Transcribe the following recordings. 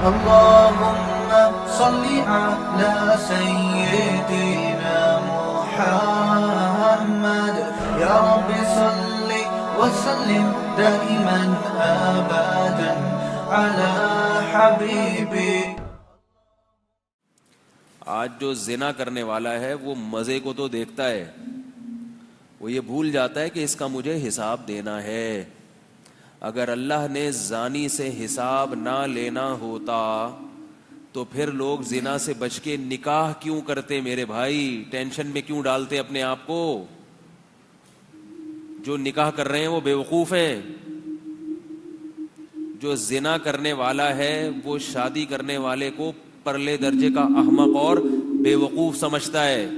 اللهم صل على سيدنا محمد يا رب صل وسلم دائما أبدا على حبيبي. آج جو زنا کرنے والا ہے وہ مزے کو تو دیکھتا ہے، وہ یہ بھول جاتا ہے کہ اس کا مجھے حساب دینا ہے. اگر اللہ نے زانی سے حساب نہ لینا ہوتا تو پھر لوگ زنا سے بچ کے نکاح کیوں کرتے؟ میرے بھائی ٹینشن میں کیوں ڈالتے اپنے آپ کو؟ جو نکاح کر رہے ہیں وہ بیوقوف ہیں. جو زنا کرنے والا ہے وہ شادی کرنے والے کو پرلے درجے کا احمق اور بیوقوف سمجھتا ہے.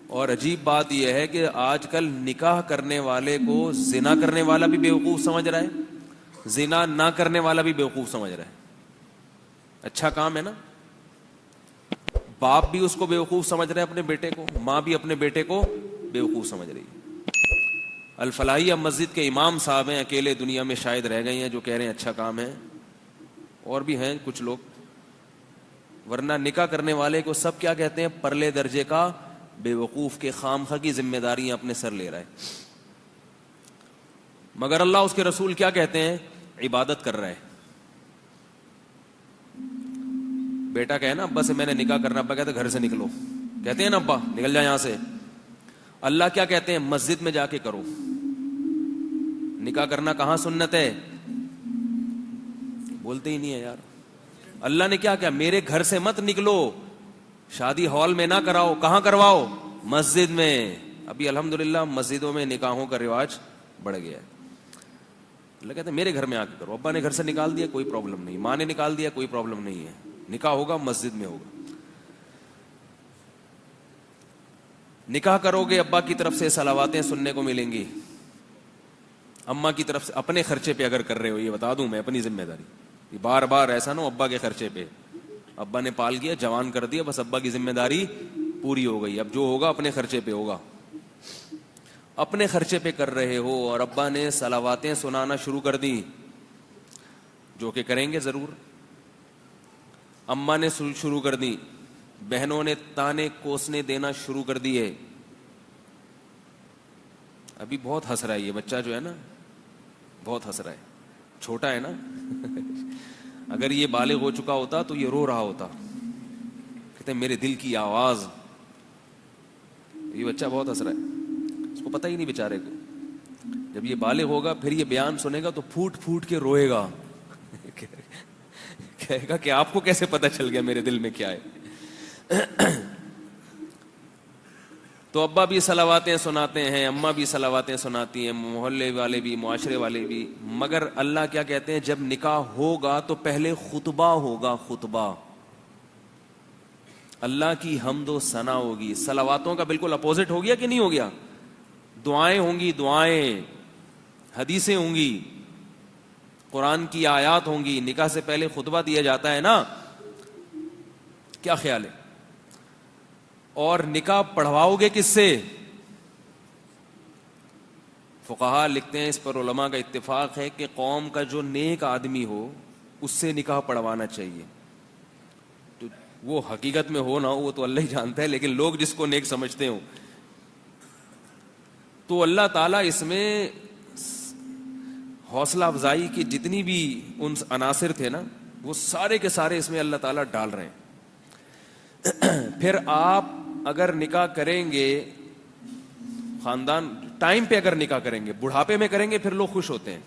اور عجیب بات یہ ہے کہ آج کل نکاح کرنے والے کو زنا کرنے والا بھی بیوقوف سمجھ رہا ہے، زنا نہ کرنے والا بھی بیوقوف سمجھ رہا ہے. اچھا کام ہے نا. باپ بھی اس کو بیوقوف سمجھ رہا ہے اپنے بیٹے کو، ماں بھی اپنے بیٹے کو بیوقوف سمجھ رہی ہے. الفلاحیہ مسجد کے امام صاحب ہیں، اکیلے دنیا میں شاید رہ گئے ہیں جو کہہ رہے ہیں اچھا کام ہے، اور بھی ہیں کچھ لوگ. ورنہ نکاح کرنے والے کو سب کیا کہتے ہیں؟ پرلے درجے کا بیوقوف کے خامخواہ کی ذمہ داریاں اپنے سر لے رہا ہے. مگر اللہ اس کے رسول کیا کہتے ہیں؟ عبادت کر رہا ہے. بیٹا کہے نا ابا سے میں نے نکاح کرنا، ابا کہتے گھر سے نکلو، کہتے ہیں نا ابا نکل جا یہاں سے. اللہ کیا کہتے ہیں؟ مسجد میں جا کے کرو. نکاح کرنا کہاں سنت ہے؟ بولتے ہی نہیں ہے یار. اللہ نے کیا کہا؟ میرے گھر سے مت نکلو، شادی ہال میں نہ کراؤ، کہاں کرواؤ؟ مسجد میں. ابھی الحمدللہ مسجدوں میں نکاحوں کا رواج بڑھ گیا ہے. اللہ کہتے ہیں میرے گھر میں آ کے کرو. ابا نے گھر سے نکال دیا کوئی پرابلم نہیں، ماں نے نکال دیا کوئی پرابلم نہیں ہے. نکاح ہوگا مسجد میں ہوگا. نکاح کرو گے ابا کی طرف سے صلواتیں سننے کو ملیں گی، اماں کی طرف سے اپنے خرچے پہ اگر کر رہے ہو. یہ بتا دوں میں اپنی ذمہ داری، بار بار ایسا نہ ہو ابا کے خرچے پہ. ابا نے پال کیا، جوان کر دیا، بس ابا کی ذمہ داری پوری ہو گئی، اب جو ہوگا اپنے خرچے پہ ہوگا. اپنے خرچے پہ کر رہے ہو اور ابا نے صلواتیں سنانا شروع کر دی، جو کہ کریں گے ضرور. اماں نے شروع کر دی، بہنوں نے تانے کوسنے دینا شروع کر دیے. ابھی بہت ہنس رہا ہے یہ بچہ جو ہے نا، بہت ہنس رہا ہے، چھوٹا ہے نا. اگر یہ بالغ ہو چکا ہوتا تو یہ رو رہا ہوتا. کہتے ہیں میرے دل کی آواز. یہ بچہ بہت ہنس رہا ہے، اس کو پتہ ہی نہیں بیچارے کو. جب یہ بالغ ہوگا پھر یہ بیان سنے گا تو پھوٹ پھوٹ کے روئے گا. کہے گا کہ آپ کو کیسے پتہ چل گیا میرے دل میں کیا ہے. تو ابا بھی صلواتیں سناتے ہیں، اماں بھی صلواتیں سناتی ہیں، محلے والے بھی، معاشرے والے بھی. مگر اللہ کیا کہتے ہیں؟ جب نکاح ہوگا تو پہلے خطبہ ہوگا. خطبہ اللہ کی حمد و ثنا ہوگی. صلواتوں کا بالکل اپوزٹ ہو گیا کہ نہیں ہو گیا؟ دعائیں ہوں گی، دعائیں، حدیثیں ہوں گی، قرآن کی آیات ہوں گی. نکاح سے پہلے خطبہ دیا جاتا ہے نا. کیا خیال ہے؟ اور نکاح پڑھواؤ گے کس سے؟ فقہاء لکھتے ہیں، اس پر علماء کا اتفاق ہے کہ قوم کا جو نیک آدمی ہو اس سے نکاح پڑھوانا چاہیے. تو وہ حقیقت میں ہو نہ ہو وہ تو اللہ ہی جانتا ہے، لیکن لوگ جس کو نیک سمجھتے ہوں. تو اللہ تعالیٰ اس میں حوصلہ افزائی کی جتنی بھی ان عناصر تھے نا وہ سارے کے سارے اس میں اللہ تعالیٰ ڈال رہے ہیں. پھر آپ اگر نکاح کریں گے، خاندان ٹائم پہ اگر نکاح کریں گے، بڑھاپے میں کریں گے پھر لوگ خوش ہوتے ہیں.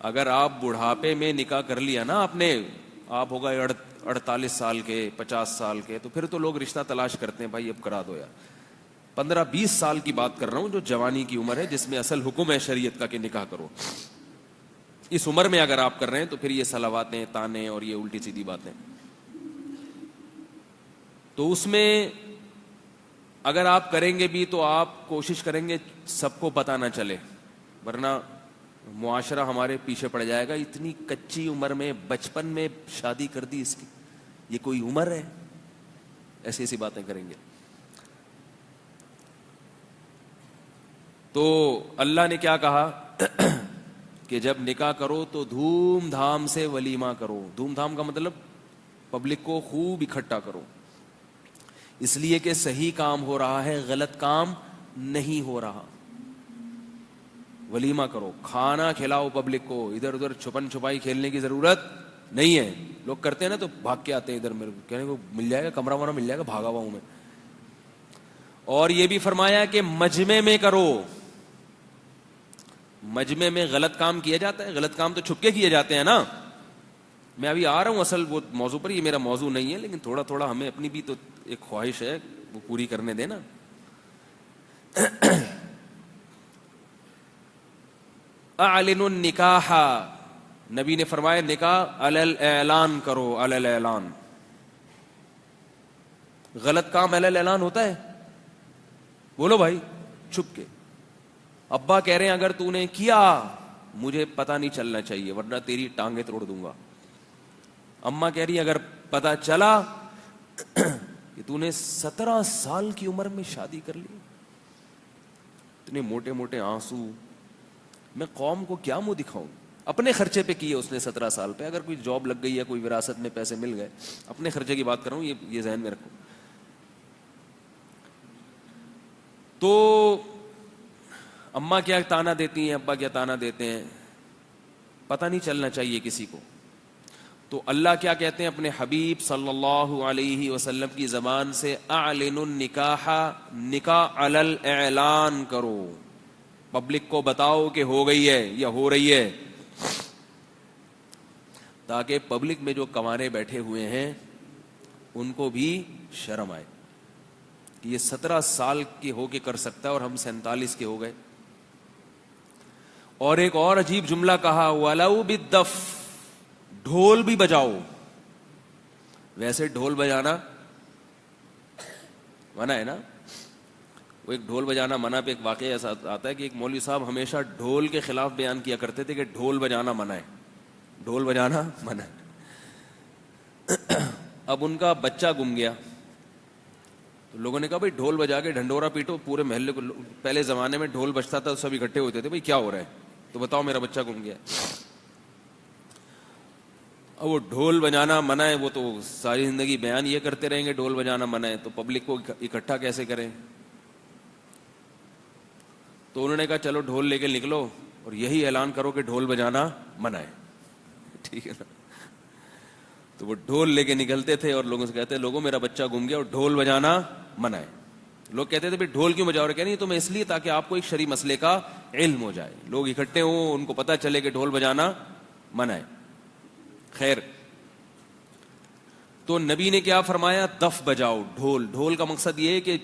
اگر آپ بڑھاپے میں نکاح کر لیا نا آپ نے، آپ ہوگا 48 سال کے، 50 سال کے، تو پھر تو لوگ رشتہ تلاش کرتے ہیں، بھائی اب کرا دو یار. 15-20 سال کی بات کر رہا ہوں جو جوانی کی عمر ہے، جس میں اصل حکم ہے شریعت کا کہ نکاح کرو. اس عمر میں اگر آپ کر رہے ہیں تو پھر یہ صلواتیں، تانے اور یہ الٹی سیدھی باتیں. تو اس میں اگر آپ کریں گے بھی تو آپ کوشش کریں گے سب کو پتہ نہ چلے، ورنہ معاشرہ ہمارے پیچھے پڑ جائے گا. اتنی کچی عمر میں، بچپن میں شادی کر دی اس کی، یہ کوئی عمر ہے؟ ایسی ایسی باتیں کریں گے. تو اللہ نے کیا کہا کہ جب نکاح کرو تو دھوم دھام سے ولیمہ کرو. دھوم دھام کا مطلب پبلک کو خوب اکٹھا کرو, اس لیے کہ صحیح کام ہو رہا ہے, غلط کام نہیں ہو رہا. ولیمہ کرو, کھانا کھلاؤ پبلک کو, ادھر ادھر چھپن چھپائی کھیلنے کی ضرورت نہیں ہے. لوگ کرتے ہیں نا تو بھاگ کے آتے ہیں ادھر, میرے کہنے کو مل جائے گا کمرہ ومرہ مل جائے گا, بھاگا ہوا ہوں میں. اور یہ بھی فرمایا کہ مجمع میں کرو. مجمع میں غلط کام کیا جاتا ہے, غلط کام تو چھپ کے کیے جاتے ہیں نا. میں ابھی آ رہا ہوں اصل وہ موضوع پر, یہ میرا موضوع نہیں ہے, لیکن تھوڑا تھوڑا ہمیں اپنی بھی تو ایک خواہش ہے وہ پوری کرنے دینا. اعلنوا النکاح, نبی نے فرمایا نکاح علی الاعلان کرو, علی الاعلان. غلط کام علی الاعلان ہوتا ہے؟ بولو بھائی, چھپ کے. ابا کہہ رہے ہیں اگر تو نے کیا مجھے پتہ نہیں چلنا چاہیے ورنہ تیری ٹانگیں توڑ دوں گا. اماں کہہ رہی اگر پتہ چلا کہ تو نے 17 سال کی عمر میں شادی کر لی, اتنے موٹے موٹے آنسو, میں قوم کو کیا منہ دکھاؤں. اپنے خرچے پہ کیے اس نے 17 سال پہ, اگر کوئی جاب لگ گئی ہے, کوئی وراثت میں پیسے مل گئے, اپنے خرچے کی بات کر رہا ہوں, یہ ذہن میں رکھو. تو اماں کیا تانا دیتی ہیں, ابا کیا تانا دیتے ہیں, پتہ نہیں چلنا چاہیے کسی کو. تو اللہ کیا کہتے ہیں اپنے حبیب صلی اللہ علیہ وسلم کی زبان سے, اعلنوا النکاح, نکاح علی الاعلان کرو, پبلک کو بتاؤ کہ ہو گئی ہے یا ہو رہی ہے, تاکہ پبلک میں جو کمارے بیٹھے ہوئے ہیں ان کو بھی شرم آئے کہ یہ 17 سال کے ہو کے کر سکتا ہے اور ہم 47 کے ہو گئے. اور ایک اور عجیب جملہ کہا, وَلَوْ بِالدَّفْ, ڈھول بھی بجاؤ. ویسے ڈھول بجانا منع ہے نا, وہ ایک ڈھول بجانا منع پہ ایک واقعہ ایسا آتا ہے کہ ایک مولوی صاحب ہمیشہ ڈھول کے خلاف بیان کیا کرتے تھے کہ ڈھول بجانا منع ہے, ڈھول بجانا منع ہے. اب ان کا بچہ گم گیا تو لوگوں نے کہا بھائی ڈھول بجا کے ڈھنڈورا پیٹو پورے محلے کو. پہلے زمانے میں ڈھول بجتا تھا سب اکٹھے ہوتے تھے, بھائی کیا ہو رہا ہے, تو بتاؤ میرا بچہ گم گیا. اب وہ ڈھول بجانا منع ہے, وہ تو ساری زندگی بیان یہ کرتے رہیں گے ڈھول بجانا منع ہے, تو پبلک کو اکٹھا کیسے کریں. تو انہوں نے کہا چلو ڈھول لے کے نکلو اور یہی اعلان کرو کہ ڈھول بجانا منع ہے. ٹھیک ہے نا. تو وہ ڈھول لے کے نکلتے تھے اور لوگوں سے کہتے لوگوں میرا بچہ گم گیا اور ڈھول بجانا منع ہے. لوگ کہتے تھے بھائی ڈھول کیوں بجاؤ رہے, کہ نہیں تو میں اس لیے تاکہ آپ کو ایک شرعی مسئلے کا علم ہو جائے, لوگ اکٹھے ہوں ان کو پتہ چلے کہ ڈھول بجانا منع ہے. خیر, تو نبی نے کیا فرمایا, دف بجاؤ, ڈھول. ڈھول کا مقصد یہ ہے کہ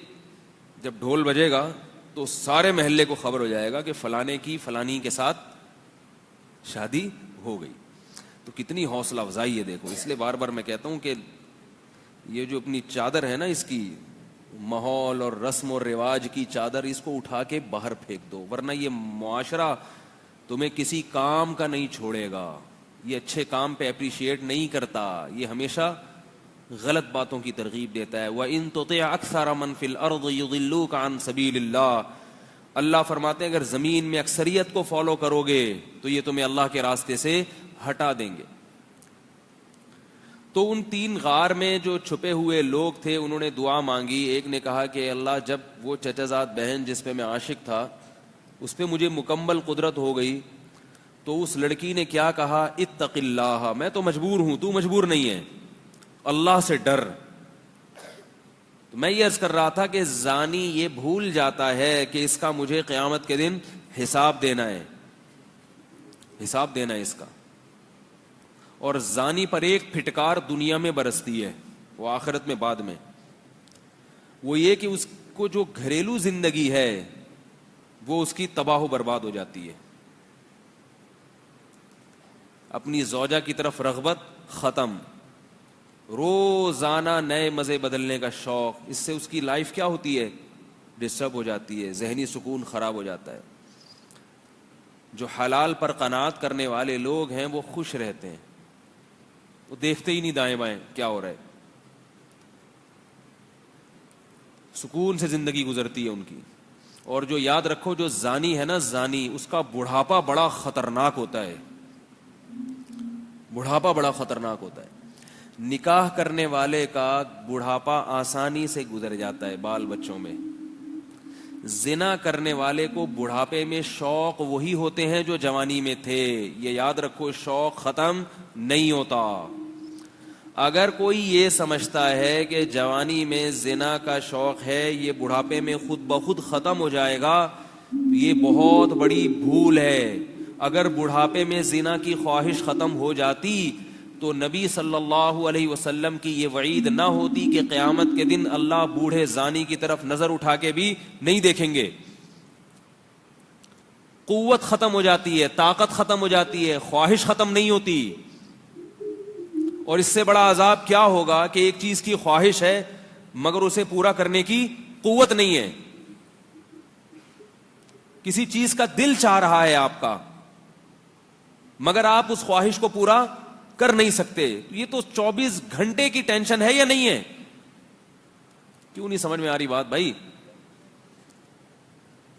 جب ڈھول بجے گا تو سارے محلے کو خبر ہو جائے گا کہ فلانے کی فلانی کے ساتھ شادی ہو گئی. تو کتنی حوصلہ افزائی ہے دیکھو. اس لیے بار بار میں کہتا ہوں کہ یہ جو اپنی چادر ہے نا, اس کی ماحول اور رسم و رواج کی چادر, اس کو اٹھا کے باہر پھینک دو, ورنہ یہ معاشرہ تمہیں کسی کام کا نہیں چھوڑے گا, یہ اچھے کام پہ اپریشیٹ نہیں کرتا, یہ ہمیشہ غلط باتوں کی ترغیب دیتا ہے. وَإِن تُطِعْ أَكْثَرَ مَنْ فِي الْأَرْضِ يُضِلُّوكَ عَنْ سَبِيلِ اللَّهِ, اللہ فرماتے ہیں اگر زمین میں اکثریت کو فالو کرو گے تو یہ تمہیں اللہ کے راستے سے ہٹا دیں گے. تو ان 3 غار میں جو چھپے ہوئے لوگ تھے انہوں نے دعا مانگی. ایک نے کہا کہ اللہ جب وہ چچا زاد بہن جس پہ میں عاشق تھا اس پہ مجھے مکمل قدرت ہو گئی تو اس لڑکی نے کیا کہا, اتق اللہ, میں تو مجبور ہوں تو مجبور نہیں ہے, اللہ سے ڈر. تو میں یہ عرض کر رہا تھا کہ زانی یہ بھول جاتا ہے کہ اس کا مجھے قیامت کے دن حساب دینا ہے, حساب دینا ہے اس کا. اور زانی پر ایک پھٹکار دنیا میں برستی ہے, وہ آخرت میں بعد میں, وہ یہ کہ اس کو جو گھریلو زندگی ہے وہ اس کی تباہ و برباد ہو جاتی ہے. اپنی زوجہ کی طرف رغبت ختم, روزانہ نئے مزے بدلنے کا شوق, اس سے اس کی لائف کیا ہوتی ہے, ڈسٹرب ہو جاتی ہے, ذہنی سکون خراب ہو جاتا ہے. جو حلال پر قناعت کرنے والے لوگ ہیں وہ خوش رہتے ہیں, وہ دیکھتے ہی نہیں دائیں بائیں کیا ہو رہا ہے, سکون سے زندگی گزرتی ہے ان کی. اور جو یاد رکھو جو زانی ہے نا زانی، اس کا بڑھاپا بڑا خطرناک ہوتا ہے، بڑھاپا بڑا خطرناک ہوتا ہے. نکاح کرنے والے کا بڑھاپا آسانی سے گزر جاتا ہے بال بچوں میں. زنا کرنے والے کو بڑھاپے میں شوق وہی ہوتے ہیں جو جوانی میں تھے. یہ یاد رکھو، شوق ختم نہیں ہوتا. اگر کوئی یہ سمجھتا ہے کہ جوانی میں زنا کا شوق ہے یہ بڑھاپے میں خود بخود ختم ہو جائے گا، یہ بہت بڑی بھول ہے. اگر بڑھاپے میں زنا کی خواہش ختم ہو جاتی تو نبی صلی اللہ علیہ وسلم کی یہ وعید نہ ہوتی کہ قیامت کے دن اللہ بوڑھے زانی کی طرف نظر اٹھا کے بھی نہیں دیکھیں گے. قوت ختم ہو جاتی ہے، طاقت ختم ہو جاتی ہے، خواہش ختم نہیں ہوتی. اور اس سے بڑا عذاب کیا ہوگا کہ ایک چیز کی خواہش ہے مگر اسے پورا کرنے کی قوت نہیں ہے. کسی چیز کا دل چاہ رہا ہے آپ کا، مگر آپ اس خواہش کو پورا کر نہیں سکتے. یہ تو 24 گھنٹے کی ٹینشن ہے یا نہیں ہے؟ کیوں نہیں سمجھ میں آ رہی بات بھائی؟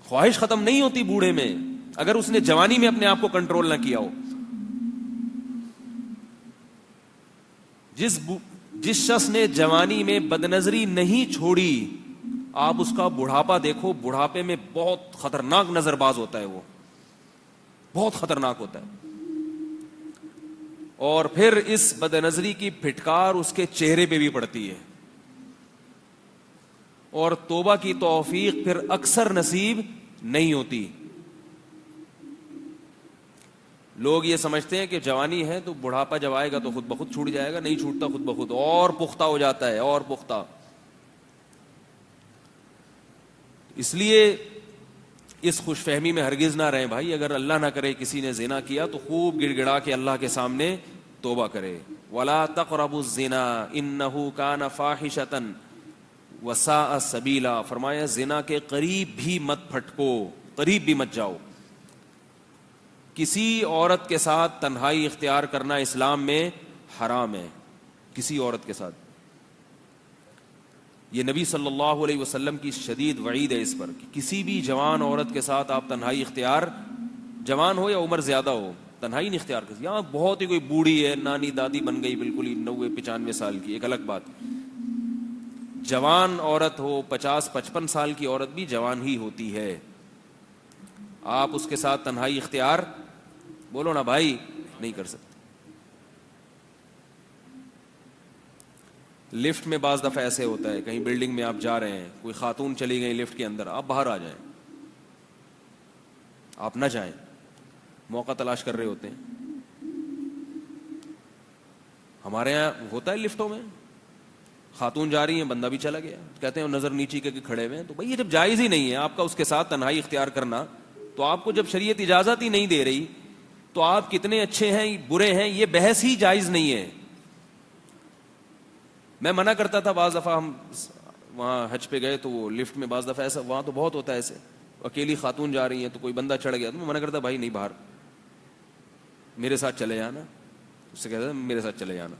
خواہش ختم نہیں ہوتی بوڑھے میں اگر اس نے جوانی میں اپنے آپ کو کنٹرول نہ کیا ہو. جس شخص نے جوانی میں بدنظری نہیں چھوڑی، آپ اس کا بڑھاپا دیکھو، بڑھاپے میں بہت خطرناک نظر باز ہوتا ہے، وہ بہت خطرناک ہوتا ہے. اور پھر اس بدنظری کی پھٹکار اس کے چہرے پہ بھی پڑتی ہے، اور توبہ کی توفیق پھر اکثر نصیب نہیں ہوتی. لوگ یہ سمجھتے ہیں کہ جوانی ہے تو بڑھاپا جب آئے گا تو خود بخود چھوٹ جائے گا. نہیں چھوٹتا، خود بخود اور پختہ ہو جاتا ہے، اور پختہ. اس لیے اس خوش فہمی میں ہرگز نہ رہیں بھائی. اگر اللہ نہ کرے کسی نے زنا کیا تو خوب گڑ گڑا کے اللہ کے سامنے توبہ کرے. وَلَا تَقْرَبُوا الزِّنَا إِنَّهُ كَانَ فَاحِشَةً وَسَاءَ سَبِيلًا. فرمایا زنا کے قریب بھی مت پھٹکو، قریب بھی مت جاؤ. کسی عورت کے ساتھ تنہائی اختیار کرنا اسلام میں حرام ہے. کسی عورت کے ساتھ، یہ نبی صلی اللہ علیہ وسلم کی شدید وعید ہے اس پر کہ کسی بھی جوان عورت کے ساتھ آپ تنہائی اختیار، جوان ہو یا عمر زیادہ ہو، تنہائی نہیں اختیار کر. یہاں بہت ہی کوئی بوڑھی ہے، نانی دادی بن گئی بالکل ہی 90-95 سال کی، ایک الگ بات. جوان عورت ہو، 50-55 سال کی عورت بھی جوان ہی ہوتی ہے. آپ اس کے ساتھ تنہائی اختیار، بولو نا بھائی، نہیں کر سکتے. لفٹ میں بعض دفعہ ایسے ہوتا ہے، کہیں بلڈنگ میں آپ جا رہے ہیں، کوئی خاتون چلی گئی لفٹ کے اندر، آپ باہر آ جائیں، آپ نہ جائیں، موقع تلاش کر رہے ہوتے ہیں. ہمارے یہاں ہوتا ہے لفٹوں میں خاتون جا رہی ہیں، بندہ بھی چلا گیا، کہتے ہیں نظر نیچی کر کے کھڑے ہوئے ہیں. تو بھائی یہ جب جائز ہی نہیں ہے آپ کا اس کے ساتھ تنہائی اختیار کرنا، تو آپ کو جب شریعت اجازت ہی نہیں دے رہی تو آپ کتنے اچھے ہیں برے ہیں یہ بحث ہی جائز نہیں ہے. میں منع کرتا تھا بعض دفعہ، ہم وہاں حج پہ گئے تو وہ لفٹ میں بعض دفعہ ایسا، وہاں تو بہت ہوتا ہے ایسے، اکیلی خاتون جا رہی ہیں تو کوئی بندہ چڑھ گیا تو میں منع کرتا بھائی نہیں، باہر میرے ساتھ چلے جانا. اس سے کہتا تھا میرے ساتھ چلے جانا.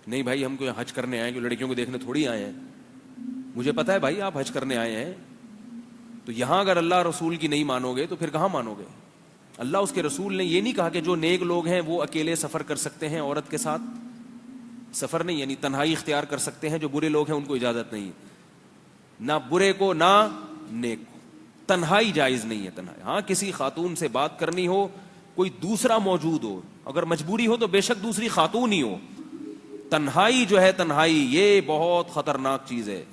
نہیں بھائی ہم کو حج کرنے آئے ہیں، لڑکیوں کو دیکھنے تھوڑی آئے ہیں. مجھے پتا ہے بھائی آپ حج کرنے آئے ہیں، تو یہاں اگر اللہ رسول کی نہیں مانو گے تو پھر کہاں مانو گے؟ اللہ اس کے رسول نے یہ نہیں کہا کہ جو نیک لوگ ہیں وہ اکیلے سفر کر سکتے ہیں، عورت کے ساتھ سفر نہیں، یعنی تنہائی اختیار کر سکتے ہیں. جو برے لوگ ہیں ان کو اجازت نہیں، نہ برے کو نہ نیک کو. تنہائی جائز نہیں ہے. تنہائی ہاں کسی خاتون سے بات کرنی ہو، کوئی دوسرا موجود ہو، اگر مجبوری ہو تو بے شک دوسری خاتون ہی ہو. تنہائی جو ہے، تنہائی یہ بہت خطرناک چیز ہے.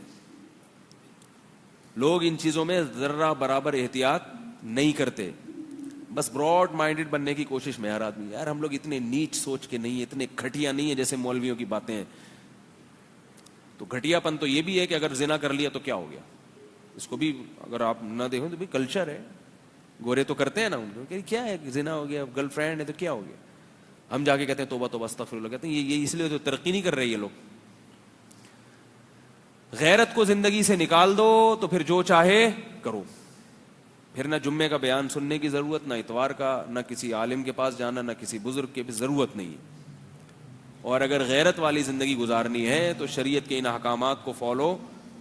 لوگ ان چیزوں میں ذرہ برابر احتیاط نہیں کرتے، بس براڈ مائنڈڈ بننے کی کوشش میں ہر آدمی. یار ہم لوگ اتنے نیچ سوچ کے نہیں، اتنے گھٹیا نہیں ہیں جیسے مولویوں کی باتیں ہیں. تو گھٹیا پن تو یہ بھی ہے کہ اگر زنا کر لیا تو کیا ہو گیا، اس کو بھی اگر آپ نہ دیکھیں تو بھی کلچر ہے. گورے تو کرتے ہیں نا، ان کو کہ کیا ہے زنا ہو گیا، گرل فرینڈ ہے تو کیا ہو گیا. ہم جا کے کہتے ہیں توبہ توبہ استغفر اللہ، کہتے ہیں یہ اس لیے تو ترقی نہیں کر رہے یہ لوگ. غیرت کو زندگی سے نکال دو تو پھر جو چاہے کرو. پھر نہ جمعے کا بیان سننے کی ضرورت، نہ اتوار کا، نہ کسی عالم کے پاس جانا، نہ کسی بزرگ کی بھی ضرورت نہیں. اور اگر غیرت والی زندگی گزارنی ہے تو شریعت کے ان احکامات کو فالو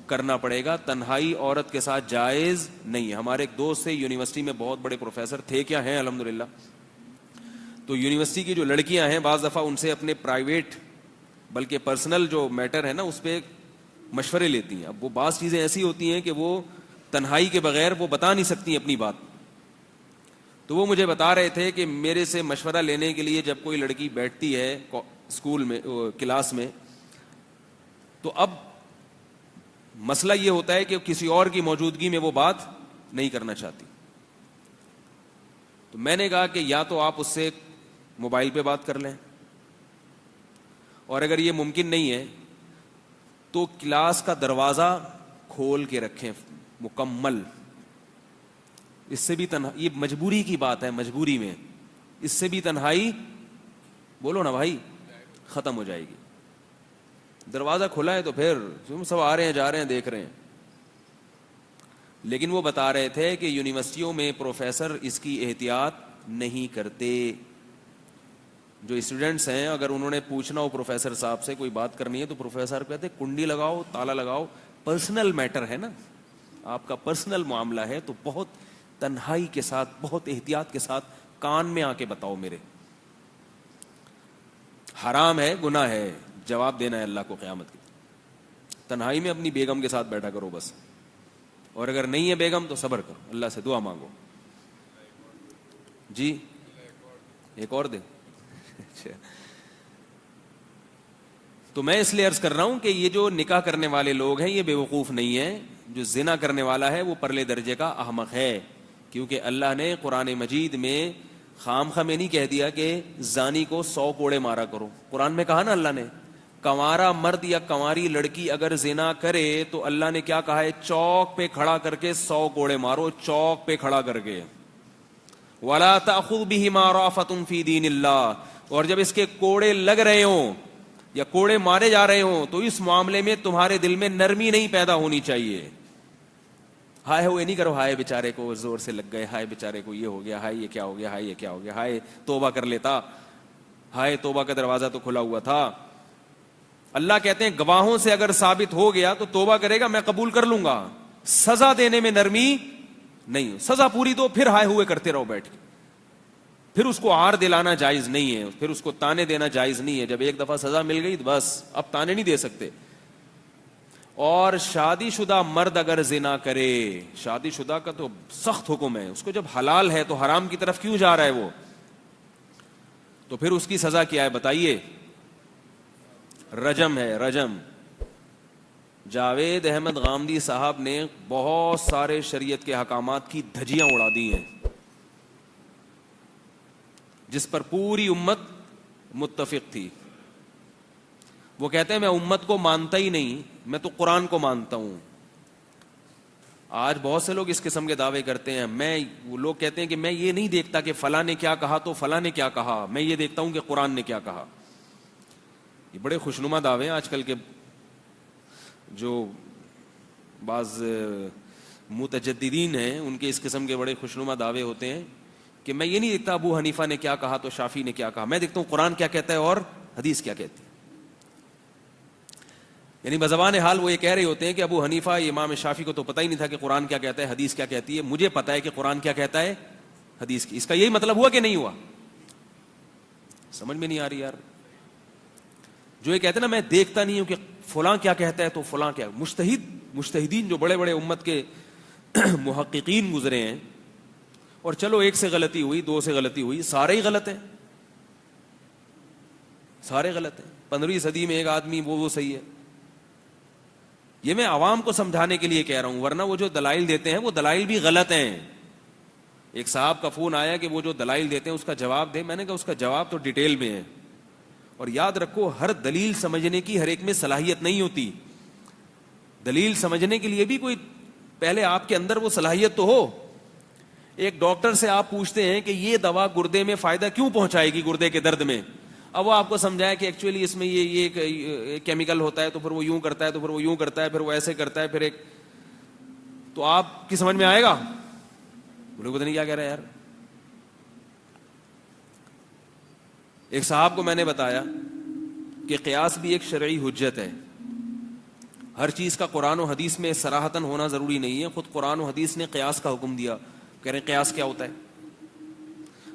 کرنا پڑے گا. تنہائی عورت کے ساتھ جائز نہیں ہے. ہمارے ایک دوست تھے یونیورسٹی میں, بہت بڑے پروفیسر تھے, کیا ہیں الحمدللہ. تو یونیورسٹی کی جو لڑکیاں ہیں بعض دفعہ ان سے اپنے پرائیویٹ بلکہ پرسنل جو میٹر ہے نا اس پہ مشورے لیتی ہیں. اب وہ بعض چیزیں ایسی ہوتی ہیں کہ وہ تنہائی کے بغیر وہ بتا نہیں سکتی اپنی بات. تو وہ مجھے بتا رہے تھے کہ میرے سے مشورہ لینے کے لیے جب کوئی لڑکی بیٹھتی ہے اسکول میں کلاس میں, تو اب مسئلہ یہ ہوتا ہے کہ کسی اور کی موجودگی میں وہ بات نہیں کرنا چاہتی. تو میں نے کہا کہ یا تو آپ اس سے موبائل پہ بات کر لیں, اور اگر یہ ممکن نہیں ہے تو کلاس کا دروازہ کھول کے رکھیں مکمل. اس سے بھی یہ مجبوری کی بات ہے, مجبوری میں اس سے بھی تنہائی, بولو نا بھائی, ختم ہو جائے گی. دروازہ کھلا ہے تو پھر سب آ رہے ہیں جا رہے ہیں دیکھ رہے ہیں. لیکن وہ بتا رہے تھے کہ یونیورسٹیوں میں پروفیسر اس کی احتیاط نہیں کرتے. جو اسٹوڈنٹس ہیں اگر انہوں نے پوچھنا ہو پروفیسر صاحب سے کوئی بات کرنی ہے تو پروفیسر کہتے کنڈی لگاؤ, تالا لگاؤ, پرسنل میٹر ہے نا, آپ کا پرسنل معاملہ ہے, تو بہت تنہائی کے ساتھ بہت احتیاط کے ساتھ کان میں آ کے بتاؤ میرے. حرام ہے, گناہ ہے, جواب دینا ہے اللہ کو قیامت کی. تنہائی میں اپنی بیگم کے ساتھ بیٹھا کرو بس, اور اگر نہیں ہے بیگم تو صبر کرو, اللہ سے دعا مانگو. جی ایک اور دے. تو میں اس لیے عرض کر رہا ہوں کہ یہ جو نکاح کرنے والے لوگ ہیں یہ بے وقوف نہیں ہیں. جو زنا کرنے والا ہے وہ پرلے درجے کا احمق ہے, کیونکہ اللہ نے قرآن مجید میں خام خواہ میں نہیں کہہ دیا کہ زانی کو 100 کوڑے مارا کرو. قرآن میں کہا نا اللہ نے, کنوارا مرد یا کنواری لڑکی اگر زنا کرے تو اللہ نے کیا کہا ہے, چوک پہ کھڑا کر کے 100 کوڑے مارو, چوک پہ کھڑا کر کے. وَلَا تَأْخُذْ بِهِمَا رَأْفَةٌ فِي دِينِ اللَّهِ, اور جب اس کے کوڑے لگ رہے ہوں یا کوڑے مارے جا رہے ہوں تو اس معاملے میں تمہارے دل میں نرمی نہیں پیدا ہونی چاہیے. ہائے ہوئے نہیں کرو, ہائے بیچارے کو زور سے لگ گئے, ہائے بیچارے کو یہ ہو گیا, ہائے یہ کیا ہو گیا, ہائے یہ کیا ہو گیا, ہائے توبہ کر لیتا, ہائے توبہ کا دروازہ تو کھلا ہوا تھا. اللہ کہتے ہیں گواہوں سے اگر ثابت ہو گیا تو توبہ کرے گا, میں قبول کر لوں گا. سزا دینے میں نرمی نہیں, سزا پوری دو, پھر ہائے ہوئے کرتے رہو بیٹھ کے. پھر اس کو عار دلانا جائز نہیں ہے, پھر اس کو تانے دینا جائز نہیں ہے. جب ایک دفعہ سزا مل گئی تو بس اب تانے نہیں دے سکتے. اور شادی شدہ مرد اگر زنا کرے, شادی شدہ کا تو سخت حکم ہے, اس کو جب حلال ہے تو حرام کی طرف کیوں جا رہا ہے وہ, تو پھر اس کی سزا کیا ہے بتائیے؟ رجم ہے, رجم. جاوید احمد غامدی صاحب نے بہت سارے شریعت کے احکامات کی دھجیاں اڑا دی ہیں جس پر پوری امت متفق تھی. وہ کہتے ہیں میں امت کو مانتا ہی نہیں, میں تو قرآن کو مانتا ہوں. آج بہت سے لوگ اس قسم کے دعوے کرتے ہیں. وہ لوگ کہتے ہیں کہ میں یہ نہیں دیکھتا کہ فلاں نے کیا کہا تو فلاں نے کیا کہا, میں یہ دیکھتا ہوں کہ قرآن نے کیا کہا. یہ بڑے خوشنما دعوے ہیں آج کل کے, جو بعض متجددین ہیں ان کے اس قسم کے بڑے خوشنما دعوے ہوتے ہیں کہ میں یہ نہیں دیکھتا ابو حنیفہ نے کیا کہا تو شافعی نے کیا کہا, میں دیکھتا ہوں قرآن کیا کہتا ہے اور حدیث کیا کہتی ہے. یعنی بزبان حال وہ یہ کہہ رہے ہوتے ہیں کہ ابو حنیفہ امام شافعی کو تو پتہ ہی نہیں تھا کہ قرآن کیا کہتا ہے حدیث کیا کہتی ہے, مجھے پتہ ہے کہ قرآن کیا کہتا ہے حدیث کی. اس کا یہی مطلب ہوا کہ نہیں ہوا؟ سمجھ میں نہیں آ رہی یار. جو یہ کہتے ہیں نا میں دیکھتا نہیں ہوں کہ فلاں کیا کہتا ہے تو فلاں کیا. مجتہدین جو بڑے بڑے امت کے محققین گزرے ہیں, اور چلو ایک سے غلطی ہوئی, دو سے غلطی ہوئی, سارے ہی غلط ہیں, سارے غلط ہیں. 15ویں صدی میں ایک آدمی وہ صحیح ہے. یہ میں عوام کو سمجھانے کے لیے کہہ رہا ہوں, ورنہ وہ جو دلائل دیتے ہیں وہ دلائل بھی غلط ہیں. ایک صاحب کا فون آیا کہ وہ جو دلائل دیتے ہیں اس کا جواب دے. میں نے کہا اس کا جواب تو ڈیٹیل میں ہے, اور یاد رکھو ہر دلیل سمجھنے کی ہر ایک میں صلاحیت نہیں ہوتی. دلیل سمجھنے کے لیے بھی کوئی پہلے آپ کے اندر وہ صلاحیت تو ہو. ایک ڈاکٹر سے آپ پوچھتے ہیں کہ یہ دوا گردے میں فائدہ کیوں پہنچائے گی, گردے کے درد میں, اب وہ آپ کو سمجھائے کہ ایکچولی اس میں یہ کیمیکل ہوتا ہے تو پھر وہ یوں کرتا ہے, تو پھر وہ یوں کرتا ہے, پھر وہ ایسے کرتا ہے, پھر ایک, تو آپ کی سمجھ میں آئے گا؟ بولے پتہ نہیں کیا کہہ رہا ہے یار. ایک صاحب کو میں نے بتایا کہ قیاس بھی ایک شرعی حجت ہے. ہر چیز کا قرآن و حدیث میں صراحتاً ہونا ضروری نہیں ہے. خود قرآن و حدیث نے قیاس کا حکم دیا. کہہ رہے ہیں قیاس کیا ہوتا ہے؟